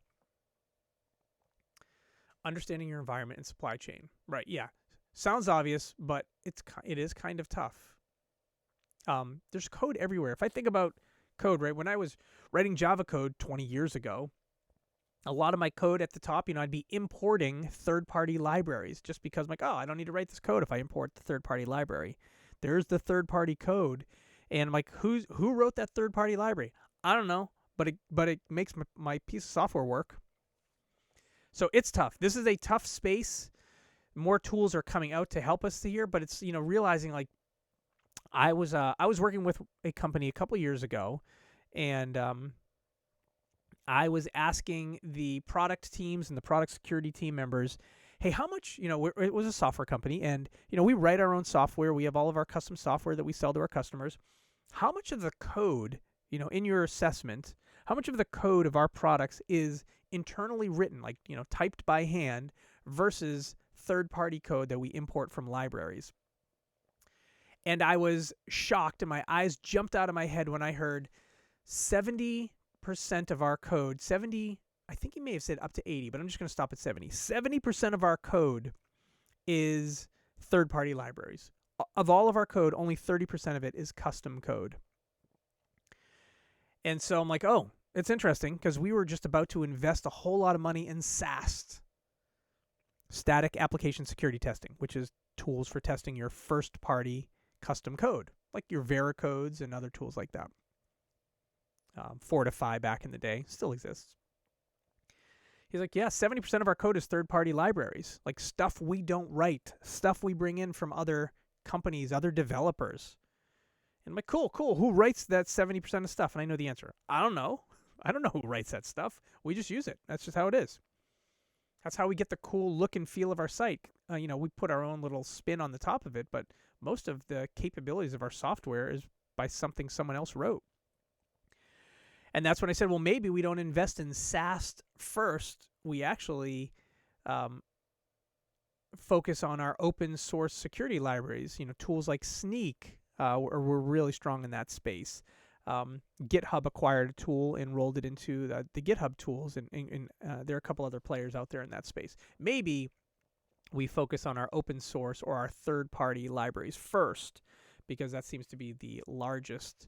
S1: Understanding your environment and supply chain. Right, yeah. Sounds obvious, but it is kind of tough. There's code everywhere. If I think about code, right, when I was writing Java code 20 years ago, a lot of my code at the top, I'd be importing third-party libraries just because I'm like, oh, I don't need to write this code if I import the third-party library. There's the third-party code. And I'm like, who wrote that third-party library? I don't know, but it makes my piece of software work. So it's tough. This is a tough space. More tools are coming out to help us here, but it's realizing like I was working with a company a couple years ago, and I was asking the product teams and the product security team members, hey, how much, it was a software company, and we write our own software. We have all of our custom software that we sell to our customers. How much of the code, in your assessment, how much of the code of our products is internally written, like, typed by hand, versus third-party code that we import from libraries? And I was shocked, and my eyes jumped out of my head when I heard 70% of our code, 70, I think he may have said up to 80, but I'm just going to stop at 70. 70% of our code is third-party libraries. Of all of our code, only 30% of it is custom code. And so I'm like, oh, it's interesting, because we were just about to invest a whole lot of money in SAST, Static Application Security Testing, which is tools for testing your first-party custom code, like your Vericodes and other tools like that. Fortify back in the day still exists. He's like, yeah, 70% of our code is third-party libraries, like stuff we don't write, stuff we bring in from other companies, other developers. And I'm like, cool. Who writes that 70% of stuff? And I know the answer. I don't know. I don't know who writes that stuff. We just use it. That's just how it is. That's how we get the cool look and feel of our site. We put our own little spin on the top of it, but most of the capabilities of our software is by something someone else wrote. And that's when I said, well, maybe we don't invest in SAST first. We actually focus on our open source security libraries, tools like Sneak. We're really strong in that space. GitHub acquired a tool and rolled it into the GitHub tools, and there are a couple other players out there in that space. Maybe we focus on our open source or our third-party libraries first, because that seems to be the largest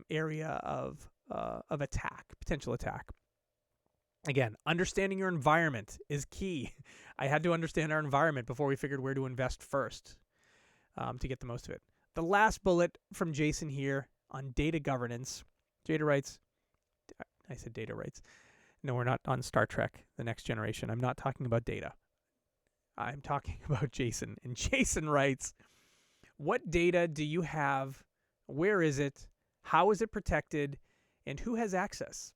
S1: area of attack, potential attack. Again, understanding your environment is key. I had to understand our environment before we figured where to invest first to get the most of it. The last bullet from Jason here on data governance. Data writes, I said data writes. No, we're not on Star Trek, The Next Generation. I'm not talking about data. I'm talking about Jason. And Jason writes, what data do you have? Where is it? How is it protected? And who has access?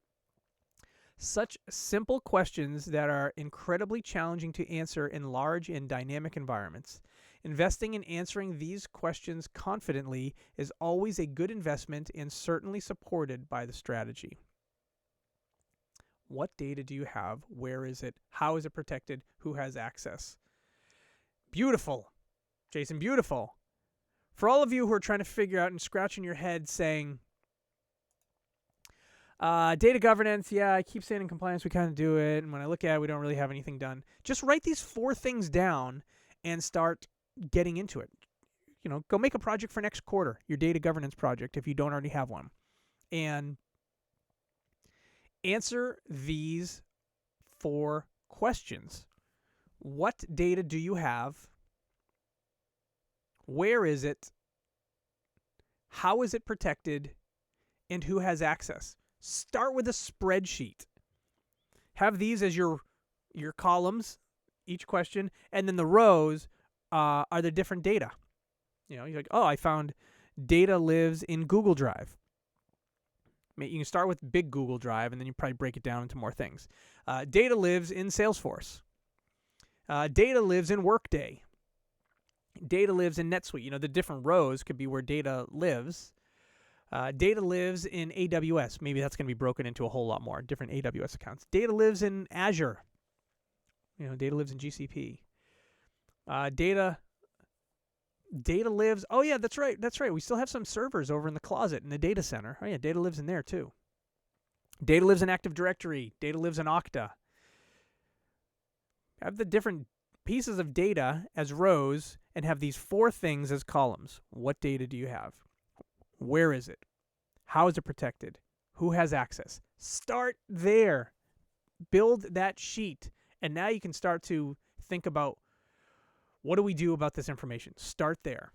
S1: Such simple questions that are incredibly challenging to answer in large and dynamic environments. Investing in answering these questions confidently is always a good investment and certainly supported by the strategy. What data do you have? Where is it? How is it protected? Who has access? Beautiful, Jason, beautiful. For all of you who are trying to figure out and scratching your head saying, data governance, yeah, I keep saying in compliance we kind of do it, and when I look at it, we don't really have anything done. Just write these 4 things down and start getting into it. Go make a project for next quarter, your data governance project, if you don't already have one. And answer these 4 questions. What data do you have? Where is it? How is it protected? And who has access? Start with a spreadsheet. Have these as your columns, each question, and then the rows are the different data. You're like, oh, I found data lives in Google Drive. You can start with big Google Drive, and then you probably break it down into more things. Data lives in Salesforce. Data lives in Workday. Data lives in NetSuite. The different rows could be where data lives. Data lives in AWS. Maybe that's going to be broken into a whole lot more different AWS accounts. Data lives in Azure. Data lives in GCP. Data lives. Oh yeah, that's right. We still have some servers over in the closet in the data center. Oh yeah, data lives in there too. Data lives in Active Directory. Data lives in Okta. Have the different pieces of data as rows and have these 4 things as columns. What data do you have? Where is it? How is it protected? Who has access? Start there. Build that sheet. And now you can start to think about, what do we do about this information? Start there.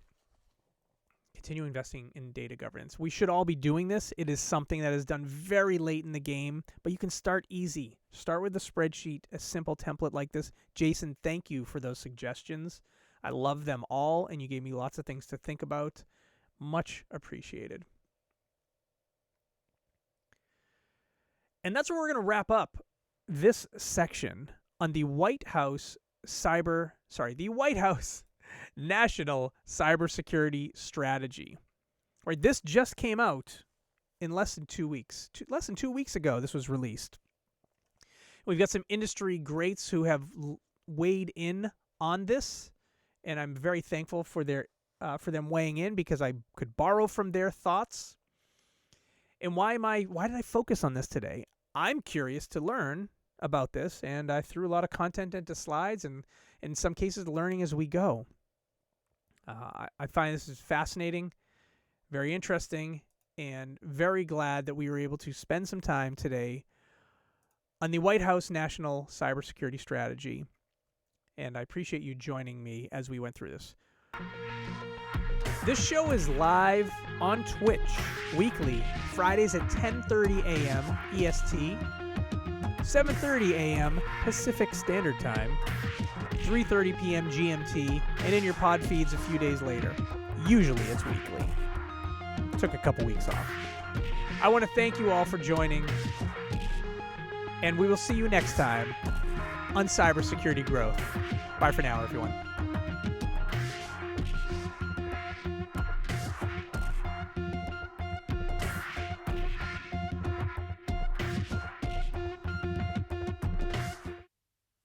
S1: Continue investing in data governance. We should all be doing this. It is something that is done very late in the game, but you can start easy. Start with a spreadsheet, a simple template like this. Jason, thank you for those suggestions. I love them all, and you gave me lots of things to think about. Much appreciated. And that's where we're going to wrap up this section on the White House National Cybersecurity Strategy. Right, this just came out in less than 2 weeks. Less than 2 weeks ago, this was released. We've got some industry greats who have weighed in on this, and I'm very thankful for them weighing in because I could borrow from their thoughts. And why did I focus on this today? I'm curious to learn about this, and I threw a lot of content into slides, and in some cases, learning as we go. I find this is fascinating, very interesting, and very glad that we were able to spend some time today on the White House National Cybersecurity Strategy. And I appreciate you joining me as we went through this. This show is live on Twitch weekly, Fridays at 10:30 a.m. EST, 7:30 a.m. Pacific Standard Time, 3:30 p.m. GMT, and in your pod feeds a few days later. Usually it's weekly. Took a couple weeks off. I want to thank you all for joining, and we will see you next time on Cybersecurity Growth. Bye for now, everyone.